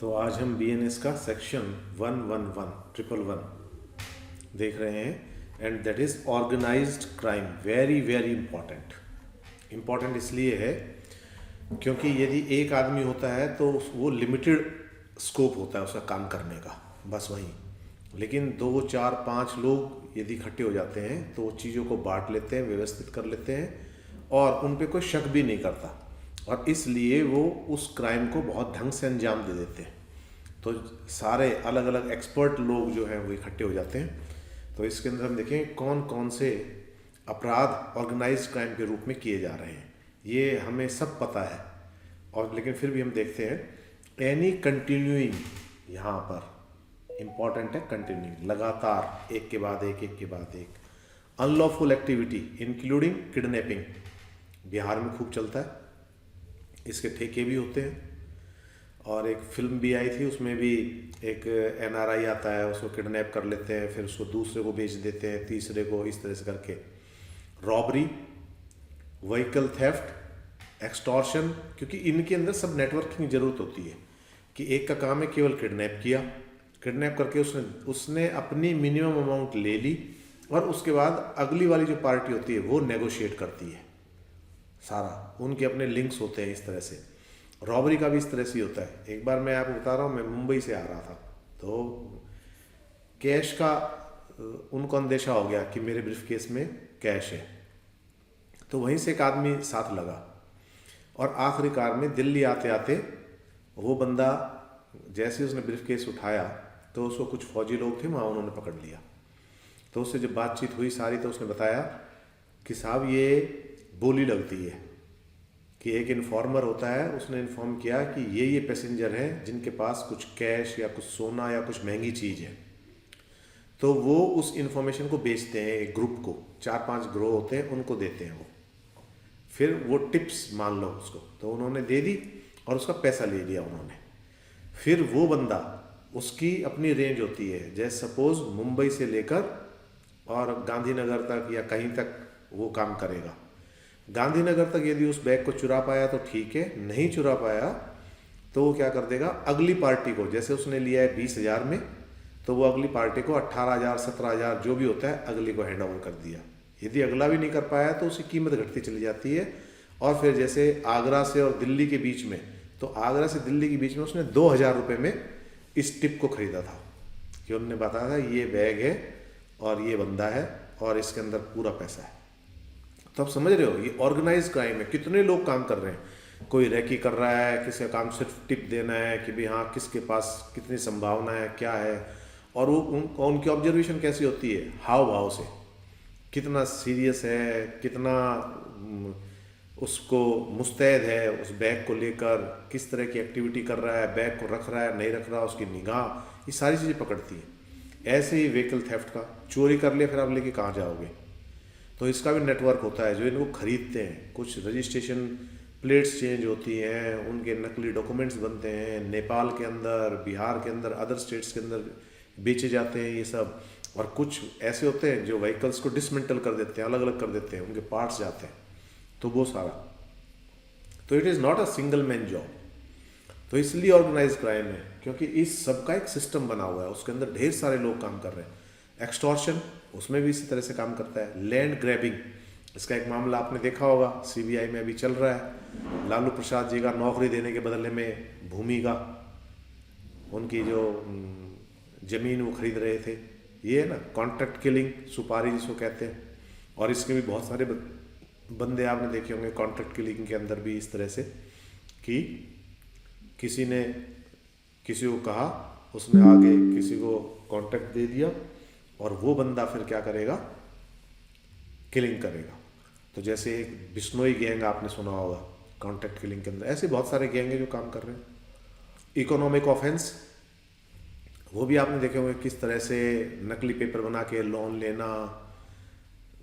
तो आज हम BNS का सेक्शन 111 देख रहे हैं and that is organised crime. Very very important इसलिए है क्योंकि यदि एक आदमी होता है तो वो लिमिटेड स्कोप होता है उसका काम करने का, बस वही। लेकिन 2 4 5 लोग यदि इकट्ठे हो जाते हैं तो वो चीज़ों को बांट लेते हैं, व्यवस्थित कर लेते हैं और उन पे कोई शक भी नहीं करता और इसलिए वो उस क्राइम को बहुत ढंग से अंजाम दे देते हैं। तो सारे अलग अलग एक्सपर्ट लोग जो हैं वो इकट्ठे हो जाते हैं। तो इसके अंदर हम देखें कौन कौन से अपराध ऑर्गेनाइज्ड क्राइम के रूप में किए जा रहे हैं। ये हमें सब पता है और लेकिन फिर भी हम देखते हैं एनी कंटिन्यूइंग, यहाँ पर इम्पॉर्टेंट है कंटिन्यूइंग, लगातार एक के बाद एक के बाद एक unlawful activity including kidnapping. Bihar में खूब चलता है, इसके ठेके भी होते हैं और एक फिल्म भी आई थी उसमें भी एक NRI आता है, उसको किडनैप कर लेते हैं, फिर उसको दूसरे को बेच देते हैं, तीसरे को, इस तरह से करके। रॉबरी, व्हीकल थेफ्ट, एक्सटॉर्शन, क्योंकि इनके अंदर सब नेटवर्किंग की ज़रूरत होती है कि एक का काम है केवल किडनैप किया, किडनैप करके उसने अपनी मिनिमम अमाउंट ले ली और उसके बाद अगली वाली जो पार्टी होती है वो नेगोशिएट करती है। सारा उनके अपने लिंक्स होते हैं इस तरह से। रॉबरी का भी इस तरह से ही होता है। एक बार मैं आपको बता रहा हूँ, मैं मुंबई से आ रहा था तो कैश का उनको अंदेशा हो गया कि मेरे ब्रीफकेस में कैश है, तो वहीं से एक आदमी साथ लगा और आखिरकार में दिल्ली आते आते वो बंदा जैसे उसने ब्रीफकेस उठाया तो उसको कुछ फौजी लोग थे वहाँ, उन्होंने पकड़ लिया। तो उससे जब बातचीत हुई सारी तो उसने बताया कि साहब ये बोली लगती है कि एक इन्फॉर्मर होता है, उसने इन्फॉर्म किया कि ये पैसेंजर हैं जिनके पास कुछ कैश या कुछ सोना या कुछ महंगी चीज़ है, तो वो उस इन्फॉर्मेशन को बेचते हैं एक ग्रुप को, 4-5 ग्रोह होते हैं, उनको देते हैं वो, फिर वो टिप्स मान लो उसको, तो उन्होंने दे दी और उसका पैसा ले लिया उन्होंने। फिर वो बंदा, उसकी अपनी रेंज होती है, जैसे सपोज मुंबई से लेकर और गांधीनगर तक या कहीं तक वो काम करेगा। गांधीनगर तक यदि उस बैग को चुरा पाया तो ठीक है, नहीं चुरा पाया तो वो क्या कर देगा, अगली पार्टी को, जैसे उसने लिया है 20,000 में, तो वो अगली पार्टी को 18,000 17,000 जो भी होता है अगली को हैंड ओवर कर दिया। यदि अगला भी नहीं कर पाया तो उसकी कीमत घटती चली जाती है। और फिर जैसे आगरा से और दिल्ली के बीच में, तो आगरा से दिल्ली के बीच में उसने 2,000 रुपये में इस टिप को खरीदा था कि उन्होंने बताया था ये बैग है और ये बंदा है और इसके अंदर पूरा पैसा है। तो आप समझ रहे हो ये ऑर्गेनाइज क्राइम है, कितने लोग काम कर रहे हैं। कोई रैकी कर रहा है, किसी का काम सिर्फ टिप देना है कि भाई हाँ किसके पास कितनी संभावना है, क्या है, और वो उनकी ऑब्जर्वेशन कैसी होती है, हाव भाव से, कितना सीरियस है, कितना उसको मुस्तैद है उस बैग को लेकर, किस तरह की एक्टिविटी कर रहा है, बैग को रख रहा है नहीं रख रहा, उसकी निगाह, ये सारी चीज़ें पकड़ती है। ऐसे ही व्हीकल थेफ्ट का, चोरी कर लिया फिर आप लेके कहाँ जाओगे, तो इसका भी नेटवर्क होता है जो इनको खरीदते हैं। कुछ रजिस्ट्रेशन प्लेट्स चेंज होती हैं, उनके नकली डॉक्यूमेंट्स बनते हैं, नेपाल के अंदर, बिहार के अंदर, अदर स्टेट्स के अंदर बेचे जाते हैं ये सब। और कुछ ऐसे होते हैं जो व्हीकल्स को डिसमेंटल कर देते हैं, अलग अलग कर देते हैं, उनके पार्ट्स जाते हैं, तो वो सारा। तो it is not a single man job. तो इसलिए ऑर्गेनाइज क्राइम है क्योंकि इस सब का एक सिस्टम बना हुआ है, उसके अंदर ढेर सारे लोग काम कर रहे हैं। एक्सटॉर्शन, उसमें भी इसी तरह से काम करता है। लैंड ग्रैबिंग, इसका एक मामला आपने देखा होगा, CBI में अभी चल रहा है। लालू प्रसाद जी का नौकरी देने के बदले में भूमि का, उनकी जो ज़मीन वो खरीद रहे थे, ये है ना कॉन्ट्रैक्ट किलिंग, सुपारी जिसको कहते हैं। और इसके भी बहुत सारे बंदे आपने देखे होंगे कॉन्ट्रैक्ट किलिंग के अंदर भी, इस तरह से कि किसी ने किसी को कहा, उसने आगे किसी को कॉन्ट्रैक्ट दे दिया और वो बंदा फिर क्या करेगा, किलिंग करेगा। तो जैसे एक बिश्नोई गैंग आपने सुना होगा कॉन्ट्रैक्ट किलिंग के अंदर, ऐसे बहुत सारे गैंग हैं जो काम कर रहे हैं। इकोनॉमिक ऑफेंस, वो भी आपने देखे होंगे किस तरह से नकली पेपर बना के लोन लेना,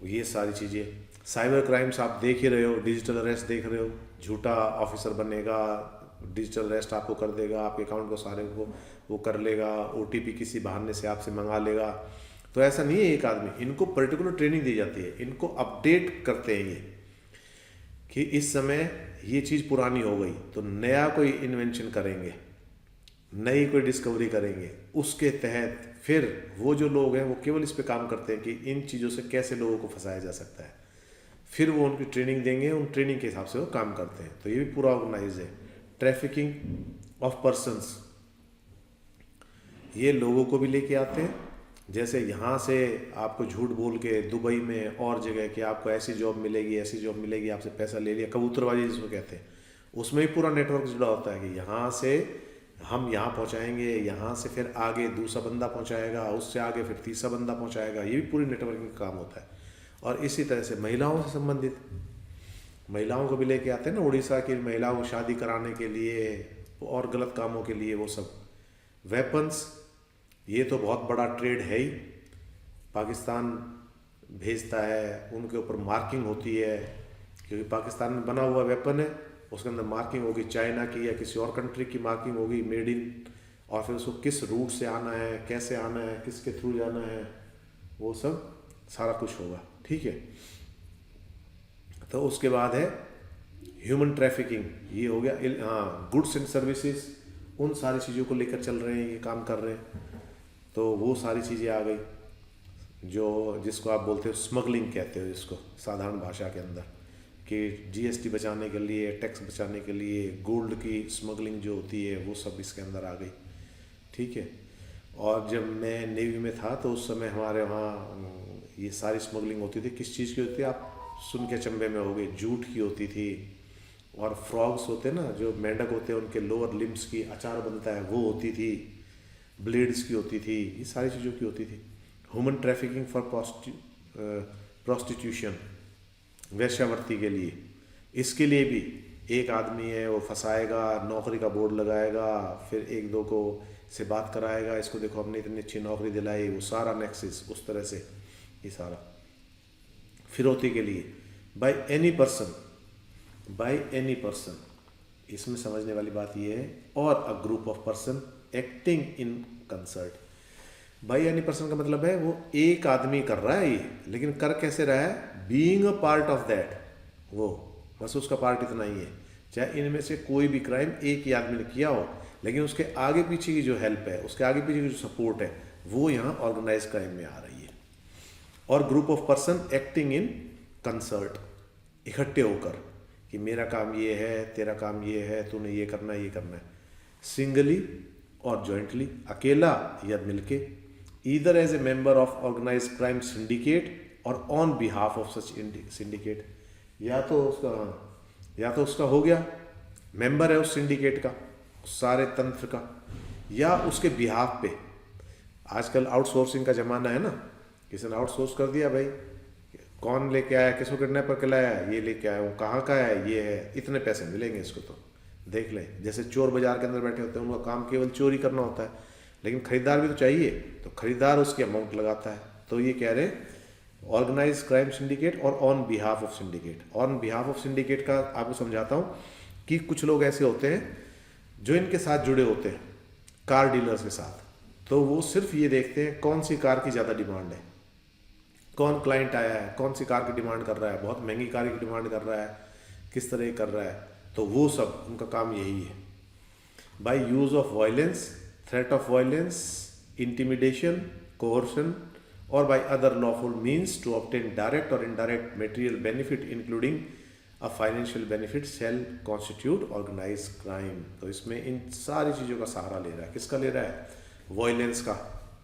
ये सारी चीज़ें। साइबर क्राइम्स आप देख ही रहे हो, डिजिटल अरेस्ट देख रहे हो, झूठा ऑफिसर बनेगा, डिजिटल अरेस्ट आपको कर देगा, आपके अकाउंट को सारे को वो कर लेगा, OTP किसी बहाने से आपसे मंगा लेगा। तो ऐसा नहीं है एक आदमी, इनको पर्टिकुलर ट्रेनिंग दी जाती है, इनको अपडेट करते हैं ये कि इस समय ये चीज़ पुरानी हो गई तो नया कोई इन्वेंशन करेंगे। नई कोई डिस्कवरी करेंगे, उसके तहत फिर वो जो लोग हैं वो केवल इस पे काम करते हैं कि इन चीज़ों से कैसे लोगों को फंसाया जा सकता है, फिर वो उनकी ट्रेनिंग देंगे, उन ट्रेनिंग के हिसाब से वो काम करते हैं। तो ये भी पूरा ऑर्गेनाइज है। ट्रैफिकिंग ऑफ पर्सनस, ये लोगों को भी लेके आते हैं। जैसे यहाँ से आपको झूठ बोल के दुबई में और जगह कि आपको ऐसी जॉब मिलेगी, ऐसी जॉब मिलेगी, आपसे पैसा ले लिया, कबूतरबाजी जिसको कहते हैं, उसमें ही पूरा नेटवर्क जुड़ा होता है कि यहाँ से हम यहाँ पहुँचाएंगे, यहाँ से फिर आगे दूसरा बंदा पहुँचाएगा, उससे आगे फिर तीसरा बंदा पहुँचाएगा। ये भी पूरी नेटवर्किंग का काम होता है। और इसी तरह से महिलाओं से संबंधित, महिलाओं को भी लेके आते हैं ना, उड़ीसा की महिलाओं को शादी कराने के लिए और गलत कामों के लिए वो सब। वेपन्स, ये तो बहुत बड़ा ट्रेड है ही, पाकिस्तान भेजता है, उनके ऊपर मार्किंग होती है, क्योंकि पाकिस्तान में बना हुआ वेपन है, उसके अंदर मार्किंग होगी चाइना की या किसी और कंट्री की मार्किंग होगी, मेड इन, और फिर उसको किस रूट से आना है, कैसे आना है, किसके थ्रू जाना है, वो सब सारा कुछ होगा। ठीक है। तो उसके बाद है ह्यूमन ट्रैफिकिंग, ये हो गया। हाँ, गुड्स एंड सर्विसेज, उन सारी चीज़ों को लेकर चल रहे हैं, ये काम कर रहे हैं। तो वो सारी चीज़ें आ गई जो जिसको आप बोलते हो स्मगलिंग कहते हो, जिसको साधारण भाषा के अंदर, कि जीएसटी बचाने के लिए, टैक्स बचाने के लिए गोल्ड की स्मगलिंग जो होती है वो सब इसके अंदर आ गई। ठीक है। और जब मैं नेवी में था तो उस समय हमारे वहाँ ये सारी स्मगलिंग होती थी। किस चीज़ की होती है आप सुन के चंबे में हो गए, जूट की होती थी, और फ्रॉग्स होते ना, जो मेंढक होते हैं उनके लोअर लिम्स की अचार बनता है वो होती थी, ब्लेड्स की होती थी, ये सारी चीज़ों की होती थी। ह्यूमन ट्रैफिकिंग फॉर प्रोस्टिट्यूशन, वेश्यावृत्ति के लिए, इसके लिए भी एक आदमी है वो फंसाएगा, नौकरी का बोर्ड लगाएगा, फिर एक दो को से बात कराएगा, इसको देखो हमने इतनी अच्छी नौकरी दिलाई, वो सारा नेक्सिस उस तरह से, ये सारा फिरौती के लिए। Bye any person, bye any person, इसमें समझने वाली बात ये है, और a group of person acting in concert. Bye any person का मतलब है वो एक आदमी कर रहा है ये, लेकिन कर कैसे रहा है, being a part of that, वो बस उसका पार्ट इतना ही है। चाहे इनमें से कोई भी क्राइम एक ही आदमी ने किया हो, लेकिन उसके आगे पीछे की जो हेल्प है, उसके आगे पीछे की जो सपोर्ट है, वो यहाँ ऑर्गेनाइज क्राइम में आ रही है। और group of person acting in concert, इकट्ठे होकर कि मेरा काम ये है, तेरा काम ये है, तूने ये करना है, ये करना है, सिंगली और जॉइंटली, अकेला या मिलके, either as a member of organise crime syndicate or on behalf of such syndicate. या तो उसका हो गया, मेंबर है उस सिंडिकेट का, सारे तंत्र का, या उसके बिहाफ पे। आजकल आउटसोर्सिंग का ज़माना है ना, किसी ने आउटसोर्स कर दिया, भाई कौन लेके आया, किसको किडनैपर के लाया, ये लेके आया, वो कहाँ का है, ये है, इतने पैसे मिलेंगे इसको, तो देख लें। जैसे चोर बाजार के अंदर बैठे होते हैं, उनका काम केवल चोरी करना होता है, लेकिन खरीदार भी तो चाहिए, तो खरीदार उसकी अमाउंट लगाता है। तो ये कह रहे organise crime syndicate or on behalf of syndicate. On behalf of syndicate का आपको समझाता हूँ कि कुछ लोग ऐसे होते हैं जो इनके साथ जुड़े होते हैं, कार डीलर्स के साथ, तो वो सिर्फ ये देखते हैं कौन सी कार की ज़्यादा डिमांड है, कौन क्लाइंट आया है, कौन सी कार की डिमांड कर रहा है, बहुत महंगी कार की डिमांड कर रहा है, किस तरह कर रहा है, तो वो सब उनका काम यही है। By use of violence, threat of violence, intimidation, coercion, or by other lawful means to obtain direct or indirect material benefit including a financial benefit shall constitute organized crime। तो इसमें इन सारी चीज़ों का सहारा ले रहा है। किसका ले रहा है? वायलेंस का,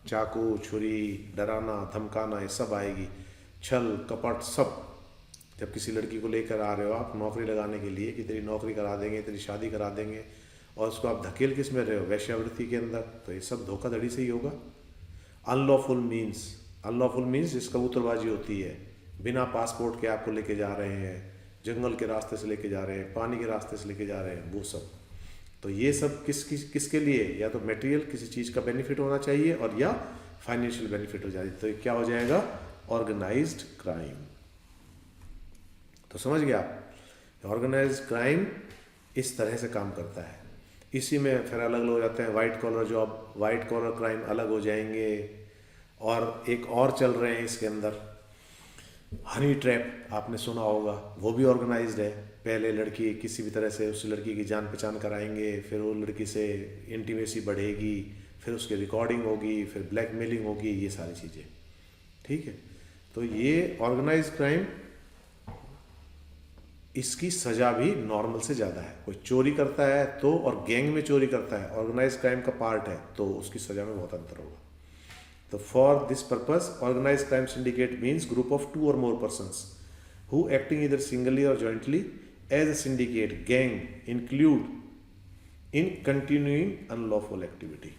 चाकू, छुरी, डराना, धमकाना, ये सब आएगी, छल कपट सब। जब किसी लड़की को लेकर आ रहे हो आप नौकरी लगाने के लिए कि तेरी नौकरी करा देंगे, तेरी शादी करा देंगे, और उसको आप धकेल किस में रहे हो? वेश्यावृत्ति के अंदर, तो ये सब धोखाधड़ी से ही होगा। अनलॉफुल मीन्स, अनलॉफुल मीन्स जिस कबूतरबाजी होती है, बिना पासपोर्ट के आपको लेके जा रहे हैं, जंगल के रास्ते से लेके जा रहे हैं, पानी के रास्ते से लेके जा रहे हैं, वो सब। तो ये सब किसके लिए? या तो मटेरियल किसी चीज़ का बेनिफिट होना चाहिए, और या फाइनेंशियल बेनिफिट हो जाए, तो ये क्या हो जाएगा? Organised crime. तो समझ गया आप, ऑर्गेनाइज्ड क्राइम इस तरह से काम करता है। इसी में फिर अलग हो जाते हैं, white collar job, white collar crime अलग हो जाएंगे। और एक और चल रहे हैं इसके अंदर, हनी ट्रैप, आपने सुना होगा, वो भी ऑर्गेनाइज्ड है। पहले लड़की किसी भी तरह से उस लड़की की जान पहचान कराएंगे, फिर वो लड़की से इंटीमेसी बढ़ेगी, फिर उसकी रिकॉर्डिंग होगी, फिर ब्लैकमेलिंग होगी, ये सारी चीज़ें। ठीक है, तो ये ऑर्गेनाइज क्राइम, इसकी सज़ा भी नॉर्मल से ज़्यादा है। कोई चोरी करता है तो, और गैंग में चोरी करता है, ऑर्गेनाइज क्राइम का पार्ट है, तो उसकी सज़ा में बहुत अंतर होगा। तो for this purpose organise crime syndicate means group of 2 or more persons who acting either singly or jointly as a syndicate gang include in continuing unlawful activity।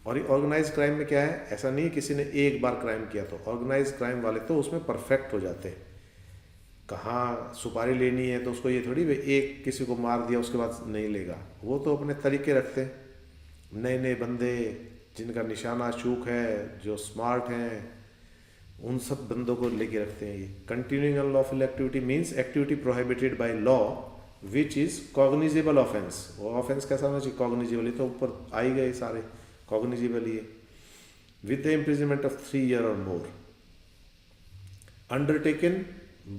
और ये ऑर्गेनाइज क्राइम में क्या है, ऐसा नहीं है किसी ने एक बार क्राइम किया तो, ऑर्गेनाइज क्राइम वाले तो उसमें परफेक्ट हो जाते हैं। कहाँ सुपारी लेनी है तो उसको ये थोड़ी भाई एक किसी को मार दिया उसके बाद नहीं लेगा, वो तो अपने तरीके रखते हैं। नए नए बंदे जिनका निशाना चूक है, जो स्मार्ट हैं, उन सब बंदों को लेके रखते हैं ये। Continuing unlawful activity means activity prohibited by law which is cognizable offence. वो ऑफेंस कैसा होना चाहिए, कॉग्निजेबल, तो ऊपर आ ही गए सारे, कॉग्निजेबल ही है। With the imprisonment of 3 years or more undertaken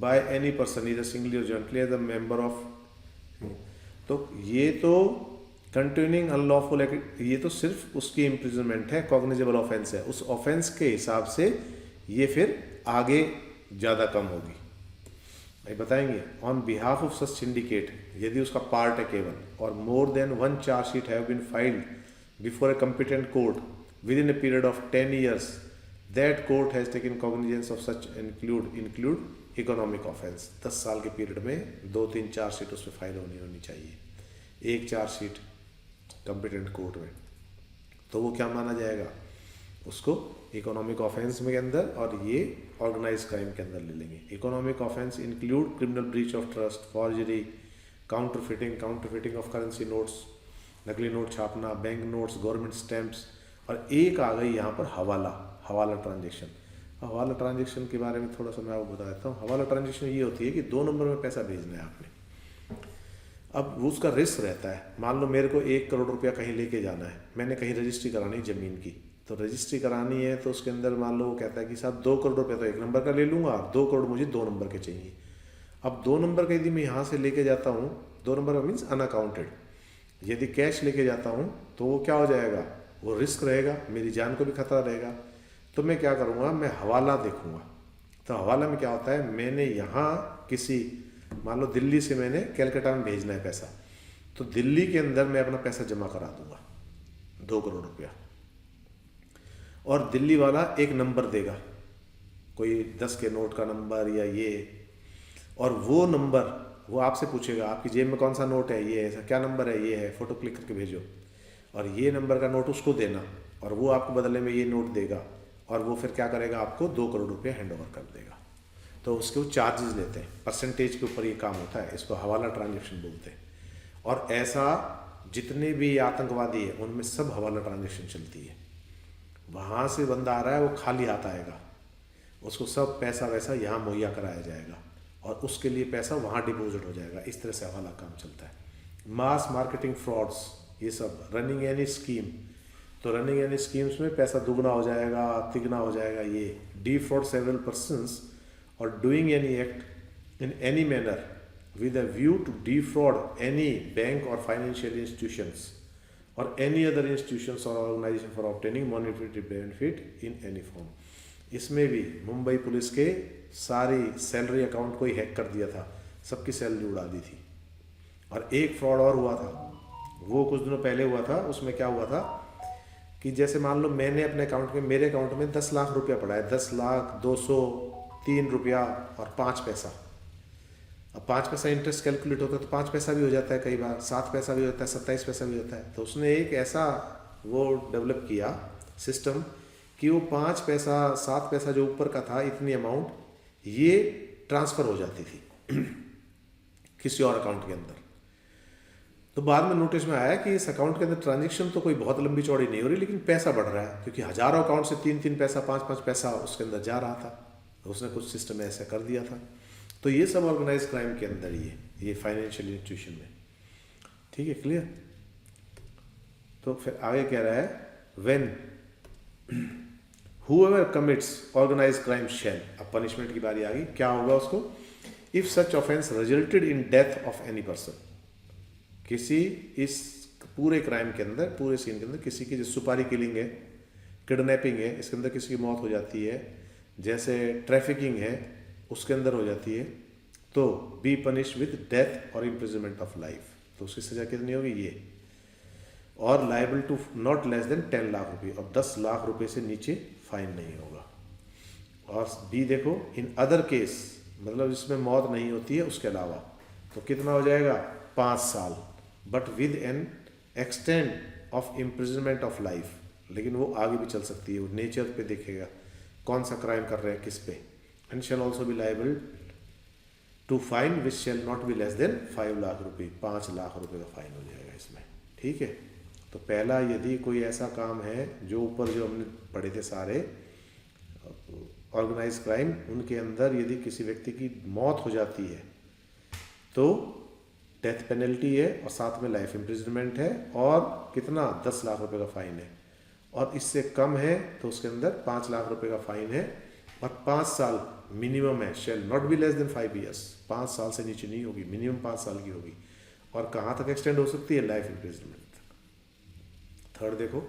by any person इधर सिंगली और jointly as a member of. तो ये तो कंटिन्यूइंग अनलॉफुल, ये तो सिर्फ उसकी इम्प्रिजनमेंट है, कॉग्निजेबल ऑफेंस है, उस ऑफेंस के हिसाब से ये फिर आगे ज़्यादा कम होगी। भाई बताएंगे on behalf of such syndicate, यदि उसका पार्ट है केवल, और more than 1 charge sheet have been filed before a competent court within a period of 10 years, that court has taken cognizance of such include economic offence. 10 साल के period में 2-3 chargesheet उस पर फाइल होनी चाहिए, एक चार्जशीट कॉम्पिटेंट कोर्ट में, तो वो क्या माना जाएगा, उसको इकोनॉमिक ऑफेंस में के अंदर, और ये ऑर्गेनाइज क्राइम के अंदर ले लेंगे। Economic offence include criminal breach of trust, forgery, counterfeiting of currency notes, नकली नोट छापना, बैंक नोट्स, गवर्नमेंट स्टैंप्स, और एक आ गई यहाँ पर हवाला ट्रांजेक्शन। हवाला ट्रांजेक्शन के बारे में थोड़ा सा मैं आपको बता देता हूँ। हवाला ट्रांजेक्शन ये होती है कि 2 नंबर में पैसा भेजना है आपने। अब वो उसका रिस्क रहता है, मान लो मेरे को 1 करोड़ रुपया कहीं लेके जाना है, मैंने कहीं रजिस्ट्री करानी है ज़मीन की, तो रजिस्ट्री करानी है तो उसके अंदर मान लो वो कहता है कि साहब 2 करोड़ रुपये तो 1 नंबर का ले लूँगा, 2 करोड़ मुझे 2 नंबर के चाहिए। अब 2 नंबर का यदि मैं यहाँ से लेके जाता हूँ, 2 नंबर मीन्स अनअकाउंटेड, यदि कैश लेके जाता हूँ तो वो क्या हो जाएगा, वो रिस्क रहेगा, मेरी जान को भी खतरा रहेगा। तो मैं क्या करूँगा, मैं हवाला देखूँगा। तो हवाला में क्या होता है, मैंने यहाँ किसी, मान लो दिल्ली से मैंने कैलकाटा में भेजना है पैसा, तो दिल्ली के अंदर मैं अपना पैसा जमा करा दूंगा 2 करोड़ रुपया, और दिल्ली वाला एक नंबर देगा, कोई 10 के नोट का नंबर या ये, और वो नंबर वो आपसे पूछेगा आपकी जेब में कौन सा नोट है, ये ऐसा क्या नंबर है, ये है, फ़ोटो क्लिक करके भेजो, और ये नंबर का नोट उसको देना, और वो आपको बदले में ये नोट देगा, और वो फिर क्या करेगा, आपको 2 करोड़ रुपये हैंड ओवर कर देगा। तो उसके वो चार्जेस लेते हैं, परसेंटेज के ऊपर ये काम होता है, इसको हवाला ट्रांजेक्शन बोलते हैं। और ऐसा जितने भी आतंकवादी है उनमें सब हवाला ट्रांजेक्शन चलती है। वहाँ से बंदा आ रहा है, वो खाली हाथ आएगा, उसको सब पैसा वैसा यहाँ मुहैया कराया जाएगा, और उसके लिए पैसा वहाँ डिपॉजिट हो जाएगा। इस तरह से हवाला काम चलता है। मास मार्केटिंग फ्रॉड्स, ये सब रनिंग एनी स्कीम, तो रनिंग एनी स्कीम्स में पैसा दुगना हो जाएगा, तिगना हो जाएगा। ये defrauded several persons or doing any act in any manner with a view to defraud any bank or financial institutions or any other institutions or organization for obtaining monetary benefit in any form। इसमें भी Mumbai police के सारी salary account को ही hack कर दिया था, सबकी salary उड़ा दी थी। और एक फ्रॉड और हुआ था, वो कुछ दिनों पहले हुआ था। उसमें क्या हुआ था कि जैसे मान लो मैंने अपने अकाउंट में, मेरे अकाउंट में 10 लाख रुपया पड़ा है, 10,02,03 रुपया और 5 पैसा। अब 5 पैसा इंटरेस्ट कैलकुलेट होता है तो 5 पैसा भी हो जाता है, कई बार 7 पैसा भी होता है, 27 पैसा भी होता है। तो उसने एक ऐसा वो डेवलप किया सिस्टम कि वो 5 पैसा 7 पैसा जो ऊपर का था, इतनी अमाउंट ये ट्रांसफ़र हो जाती थी किसी और अकाउंट के अंदर। तो बाद में नोटिस में आया कि इस अकाउंट के अंदर ट्रांजेक्शन तो कोई बहुत लंबी चौड़ी नहीं हो रही, लेकिन पैसा बढ़ रहा है, क्योंकि हज़ारों अकाउंट से 3-3 पैसा 5-5 पैसा उसके अंदर जा रहा था। तो उसने कुछ सिस्टम ऐसा कर दिया था। तो ये सब ऑर्गेनाइज क्राइम के अंदर ही है, ये फाइनेंशियल इंस्टीट्यूशन में। ठीक है, क्लियर। तो फिर आगे कह रहा है when whoever commits organized crime shall, अब पनिशमेंट की बारी आ गई। क्या होगा उसको, if such offence resulted in death of any person, किसी इस पूरे क्राइम के अंदर, पूरे सीन के अंदर किसी की, जैसे सुपारी किलिंग है, किडनैपिंग है, इसके अंदर किसी की मौत हो जाती है, जैसे ट्रैफिकिंग है उसके अंदर हो जाती है, तो बी पनिश विद डेथ और इम्प्रिजनमेंट ऑफ लाइफ, तो उसकी सजा कितनी होगी ये, और liable to not less than 10 lakh रुपये, और 10 लाख रुपए से नीचे फाइन नहीं होगा। और बी देखो, इन अदर केस, मतलब जिसमें मौत नहीं होती है उसके अलावा, तो कितना हो जाएगा 5 साल, but with an extend of imprisonment of life, लेकिन वो आगे भी चल सकती है, वो नेचर पे देखेगा कौन सा क्राइम कर रहे हैं किस पे। And shall also be liable to fine which shall not be less than 5 lakh रुपये, 5 लाख रुपए का फाइन हो जाएगा इसमें, ठीक है। तो पहला, यदि कोई ऐसा काम है जो ऊपर जो हमने पढ़े थे सारे ऑर्गेनाइज क्राइम, उनके अंदर यदि किसी व्यक्ति की मौत हो जाती है तो डेथ पेनल्टी है और साथ में लाइफ इम्प्रिजनमेंट है, और कितना 10 लाख रुपए का फाइन है, और इससे कम है तो उसके अंदर 5 लाख रुपए का फाइन है, और 5 साल मिनिमम है, shall not be less than 5 years, 5 साल से नीचे नहीं होगी, मिनिमम 5 साल की होगी, और कहाँ तक एक्सटेंड हो सकती है, लाइफ इम्प्रिजनमेंट तक। थर्ड देखो,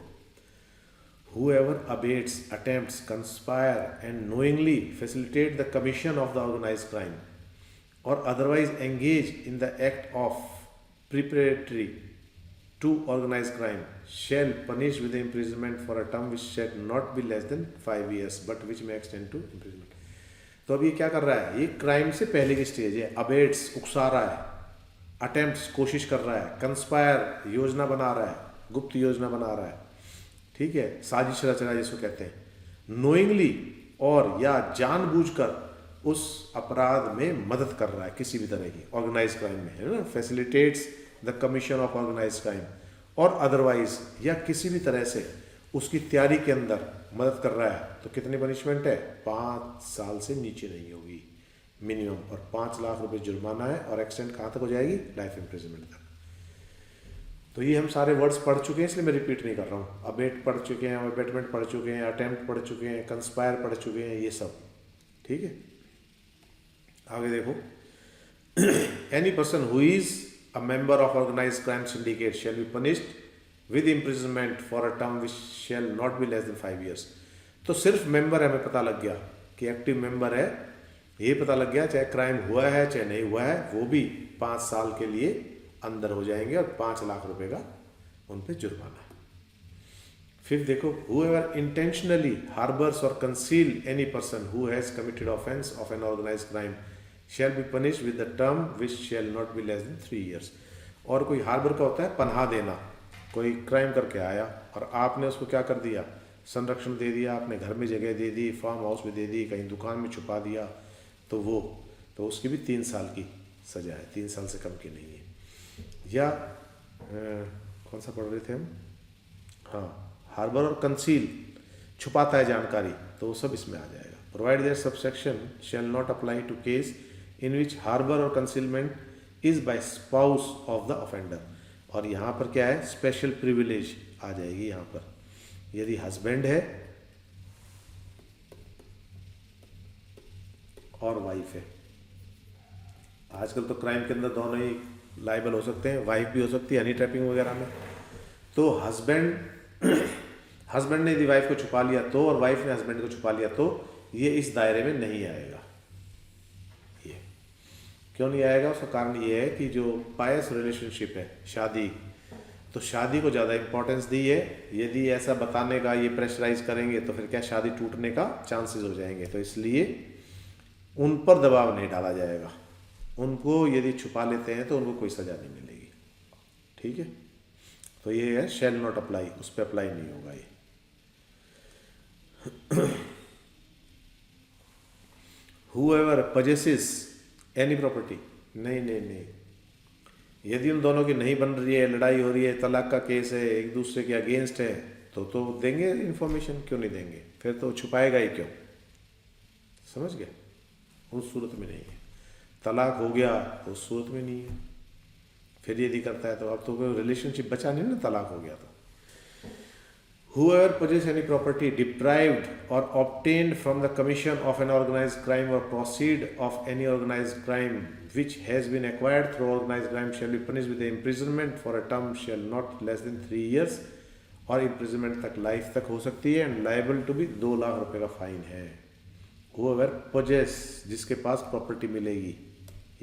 whoever abates, attempts, conspire and knowingly facilitate the commission of the organized crime or otherwise engage in the act of preparatory to organized crime shall punish with imprisonment for a term which shall not be less than 5 years but which may extend to imprisonment। तो अब ये क्या कर रहा है, ये crime से पहले की स्टेज है, अबेट्स उकसा रहा है, अटेम्प्ट्स कोशिश कर रहा है, कंस्पायर योजना बना रहा है, गुप्त योजना बना रहा है, ठीक है, साजिश रच रहा है जिसको कहते हैं, नोइंगली और या जानबूझकर उस अपराध में मदद कर रहा है किसी भी तरह की, ऑर्गेनाइज क्राइम में, है ना, facilitates the commission of organise crime, और अदरवाइज या किसी भी तरह से उसकी तैयारी के अंदर मदद कर रहा है, तो कितनी पनिशमेंट है, 5 साल से नीचे नहीं होगी मिनिमम, और 5 लाख रुपए जुर्माना है, और एक्सटेंड कहाँ तक हो जाएगी, लाइफ इम्प्रिजनमेंट तक। तो ये हम सारे वर्ड्स पढ़ चुके हैं, इसलिए मैं रिपीट नहीं कर रहा हूँ। अबेट पढ़ चुके हैं, अबेटमेंट पढ़ चुके हैं, अटेम्प्ट पढ़ चुके हैं, कंस्पायर पढ़ चुके हैं, ये सब, ठीक है। आगे देखो, any person who is a member of organised crime syndicate shall be punished with imprisonment for a term which shall not be less than 5 years. तो सिर्फ मेंबर है, हमें पता लग गया कि एक्टिव मेंबर है, ये पता लग गया, चाहे क्राइम हुआ है चाहे नहीं हुआ है, वो भी 5 साल के लिए अंदर हो जाएंगे, और 5 लाख रुपए का उन पे जुर्माना है। फिर देखो, whoever intentionally harbors or conceal any person who has committed offense of an organized crime shall be punished with the term which shall not be less than 3 years। और कोई हार्बर का होता है पनाह देना, कोई क्राइम करके आया और आपने उसको क्या कर दिया, संरक्षण दे दिया, अपने घर में जगह दे दी, फार्म हाउस में दे दी, कहीं दुकान में छुपा दिया, तो उसकी भी 3 साल की सजा है, 3 साल से कम की नहीं है। या कौन सा पढ़ रहे थे हम, हाँ, हार्बर और कंसील, छुपाता है जानकारी, तो वो सब इसमें आ जाएगा। Provide there subsection shall not apply to case in which harbour or concealment is by spouse of the offender. और यहाँ पर क्या है, स्पेशल प्रिविलेज आ जाएगी यहाँ पर, यदि हस्बैंड है और वाइफ है। आजकल तो क्राइम के अंदर दोनों ही लाइबल हो सकते हैं, वाइफ भी हो सकती है हनी ट्रैपिंग वगैरह में। तो हस्बैंड ने यदि वाइफ को छुपा लिया तो, और वाइफ ने हस्बैंड को छुपा लिया तो, ये इस दायरे में नहीं आएगा। ये क्यों नहीं आएगा, उसका कारण ये है कि जो पायस रिलेशनशिप है, शादी, तो शादी को ज़्यादा इंपॉर्टेंस दी है। यदि ऐसा बताने का ये प्रेशराइज करेंगे तो फिर क्या, शादी टूटने का चांसेस हो जाएंगे। तो इसलिए उन पर दबाव नहीं डाला जाएगा, उनको यदि छुपा लेते हैं तो उनको कोई सजा नहीं मिलेगी, ठीक है। तो ये है शैल नॉट अप्लाई, उस पर अप्लाई नहीं होगा ये। Whoever possesses any property, नहीं, यदि उन दोनों की नहीं बन रही है, लड़ाई हो रही है, तलाक का केस है, एक दूसरे के अगेंस्ट है, तो देंगे इन्फॉर्मेशन, क्यों नहीं देंगे, फिर तो छुपाएगा ही क्यों, समझ गया। उस सूरत में नहीं है। तलाक हो गया तो उस सूरत में नहीं है, फिर यदि करता है तो अब तो कोई रिलेशनशिप बचा नहीं ना, तलाक हो गया तो। whoever possess any property deprived or obtained from the commission of an organized crime or proceed of any organized crime which has been acquired through organized crime shall be punished with imprisonment for a term shall not less than 3 years और imprisonment तक life तक हो सकती है and liable to be 2 lakh रुपए का fine है। whoever possess जिसके पास प्रॉपर्टी मिलेगी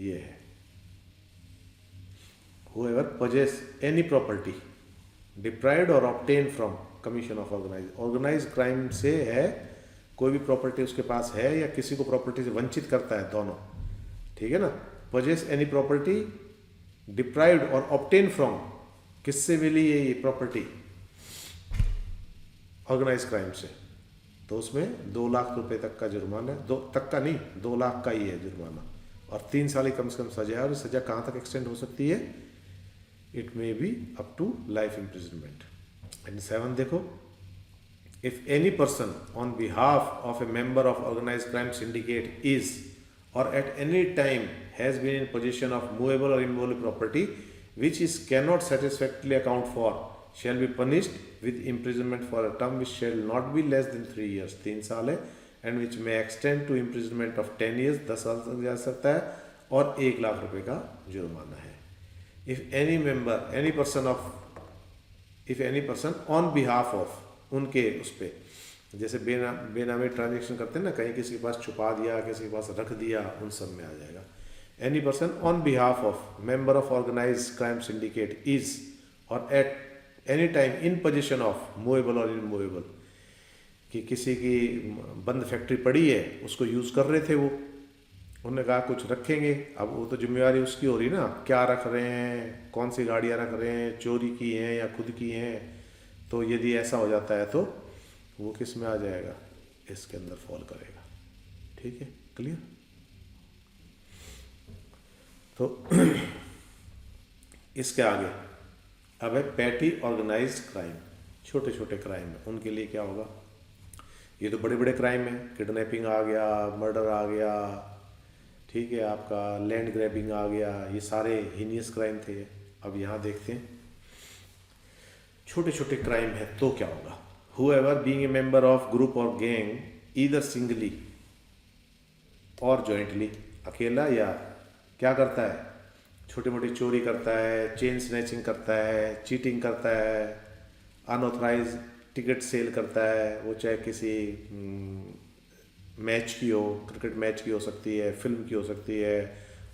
ये है। whoever possess any property deprived or obtained from commission of organise crime से है, कोई भी प्रॉपर्टी उसके पास है या किसी को प्रॉपर्टी से वंचित करता है, दोनों, ठीक है ना। पजेस एनी प्रॉपर्टी डिप्राइव्ड और ऑब्टेन फ्रॉम, किससे मिली है ये प्रॉपर्टी? ऑर्गेनाइज क्राइम से, तो उसमें 2 लाख रुपए तक का जुर्माना, 2 तक का नहीं 2 लाख का ही है जुर्माना, और 3 साल की कम से कम सजा है। और सजा कहाँ तक एक्सटेंड हो सकती है? It may be up to life imprisonment. And 7 देखो, if any person on behalf of a member of organise crime syndicate is or at any time has been in position of movable or immovable property which is cannot satisfactorily account for shall be punished with imprisonment for a term which shall not be less than 3 years, 3 साल है, and which may extend to imprisonment of 10 years, 10 साल तक जा सकता है, और 1 लाख रुपए का जुर्माना है। If any member any person of if any person on behalf of, उनके उस पर, जैसे बेनामी ट्रांजेक्शन करते हैं ना, कहीं किसी के पास छुपा दिया, किसी के पास रख दिया, उन सब में आ जाएगा। Any person on behalf of member of organise crime syndicate is or at any time in position of movable or immovable, कि किसी की बंद फैक्ट्री पड़ी है, उसको यूज़ कर रहे थे वो, उन्होंने कहा कुछ रखेंगे, अब वो तो जिम्मेवारी उसकी हो रही ना, क्या रख रहे हैं, कौन सी गाड़ियाँ रख रहे हैं, चोरी की हैं या खुद की हैं, तो यदि ऐसा हो जाता है तो वो किस में आ जाएगा? इसके अंदर फॉल करेगा। ठीक है, क्लियर? तो इसके आगे अब है पैटी ऑर्गेनाइज्ड क्राइम, छोटे छोटे क्राइम है, उनके लिए क्या होगा? ये तो बड़े बड़े क्राइम है, किडनैपिंग आ गया, मर्डर आ गया, ठीक है, आपका लैंड ग्रैबिंग आ गया, ये सारे हीनियस क्राइम थे। अब यहाँ देखते हैं छोटे छोटे क्राइम है तो क्या होगा। whoever being a member of group or gang either singly और जॉइंटली, अकेला या क्या करता है, छोटी मोटी चोरी करता है, चेन स्नैचिंग करता है, चीटिंग करता है, अनऑथराइज टिकट सेल करता है, वो चाहे किसी मैच की हो, क्रिकेट मैच की हो सकती है, फिल्म की हो सकती है,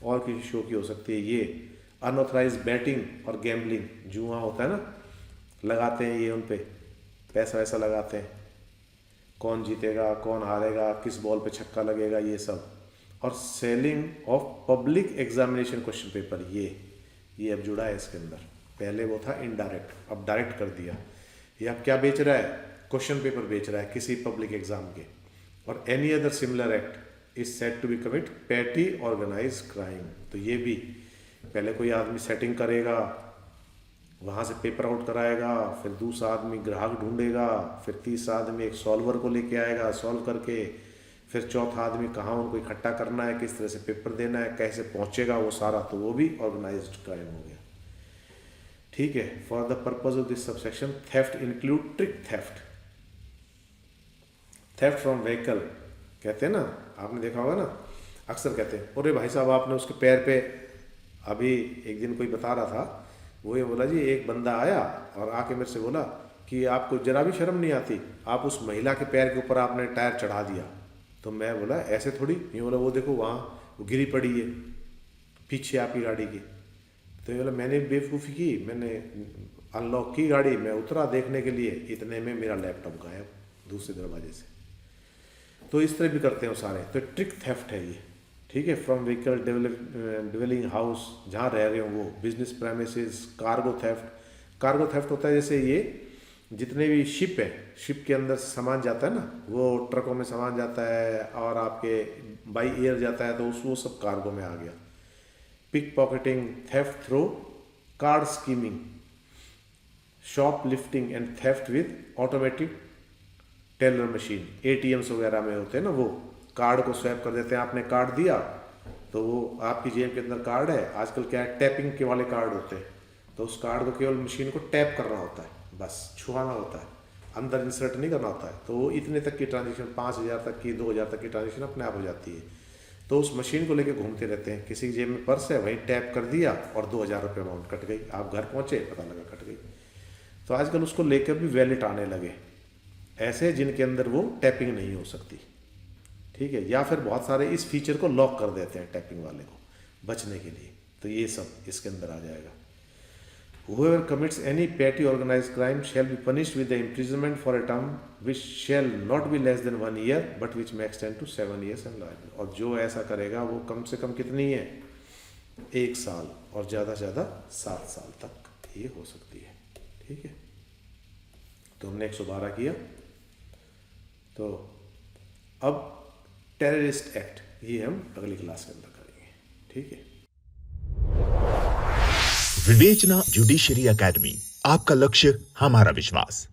और किसी शो की हो सकती है। ये अनऑथराइज बैटिंग और गैम्बलिंग, जुआ होता है ना, लगाते हैं ये, उन पे पैसा वैसा लगाते हैं, कौन जीतेगा कौन हारेगा, किस बॉल पे छक्का लगेगा, ये सब। और selling of public examination question paper, ये अब जुड़ा है इसके अंदर। पहले वो था इनडायरेक्ट, अब डायरेक्ट कर दिया। ये अब क्या बेच रहा है? क्वेश्चन पेपर बेच रहा है किसी पब्लिक एग्जाम के। और any other similar act is said to be committed organise crime. तो ये भी पहले कोई आदमी सेटिंग करेगा, वहाँ से पेपर आउट कराएगा, फिर दूसरा आदमी ग्राहक ढूंढेगा, फिर तीसरा आदमी एक सॉल्वर को लेके आएगा, सॉल्व करके, फिर चौथा आदमी कहाँ उनको इकट्ठा करना है, किस तरह से पेपर देना है, कैसे पहुँचेगा वो सारा, तो वो भी ऑर्गेनाइज्ड क्राइम हो गया। ठीक है। For the purpose of this subsection theft include trick theft, theft from vehicle, कहते हैं ना, आपने देखा होगा ना, अक्सर कहते हैं अरे भाई साहब आपने उसके पैर पे, अभी एक दिन कोई बता रहा था, वो ये बोला जी एक बंदा आया और आके मेरे से बोला कि आपको जरा भी शर्म नहीं आती, आप उस महिला के पैर के ऊपर आपने टायर चढ़ा दिया। तो मैं बोला ऐसे थोड़ी, ये बोला वो देखो वहाँ वो गिरी पड़ी है पीछे आपकी गाड़ी की। तो ये बोला मैंने बेवकूफ़ी की, मैंने अनलॉक की गाड़ी, मैं उतरा देखने के लिए, इतने में मेरा लैपटॉप गायब दूसरे दरवाजे से। तो इस तरह भी करते हैं वो सारे, तो ट्रिक थेफ्ट है ये। ठीक है। फ्रॉम व्हीकल, डिवेलिंग हाउस, जहाँ रह रहे हो वो, business premises, cargo theft. Cargo theft होता है जैसे ये जितने भी शिप है, शिप के अंदर सामान जाता है ना, वो ट्रकों में सामान जाता है और आपके बाई एयर जाता है, तो वो सब कार्गो में आ गया। Pickpocketing, theft through card skimming, shoplifting and theft with automatic teller machine, ATMs वगैरह में होते हैं ना, वो कार्ड को स्वैप कर देते हैं। आपने कार्ड दिया तो वो आपकी जेब के अंदर कार्ड है, आजकल क्या है टैपिंग के वाले कार्ड होते हैं, तो उस कार्ड को केवल मशीन को टैप करना होता है, बस छुआना होता है, अंदर इंसर्ट नहीं करना होता है, तो वो इतने तक की ट्रांजेक्शन 5,000 तक की, 2,000 तक की ट्रांजेक्शन अपने आप हो जाती है। तो उस मशीन को लेके घूमते रहते हैं, किसी की जेब में पर्स है, वहीं टैप कर दिया और 2,000 रुपये अमाउंट कट गई, आप घर पहुँचे पता लगा कट गई। तो आजकल उसको लेकर भी वैलेट आने लगे ऐसे, जिनके अंदर वो टैपिंग नहीं हो सकती, ठीक है, या फिर बहुत सारे इस फीचर को लॉक कर देते हैं टैपिंग वाले को बचने के लिए, तो ये सब इसके अंदर आ जाएगा। Whoever commits any petty organized crime shall be punished with the imprisonment for a term which shall not be less than 1 year but which may extend to 7 years and liable। और जो ऐसा करेगा वो कम से कम कितनी है, 1 साल और ज़्यादा से ज़्यादा 7 साल तक ये हो सकती है, ठीक है। तो हमने 112 किया। तो अब टेररिस्ट एक्ट ये हम अगली क्लास के अंदर करेंगे, ठीक है। विवेचना जुडिशरी एकेडमी, आपका लक्ष्य हमारा विश्वास।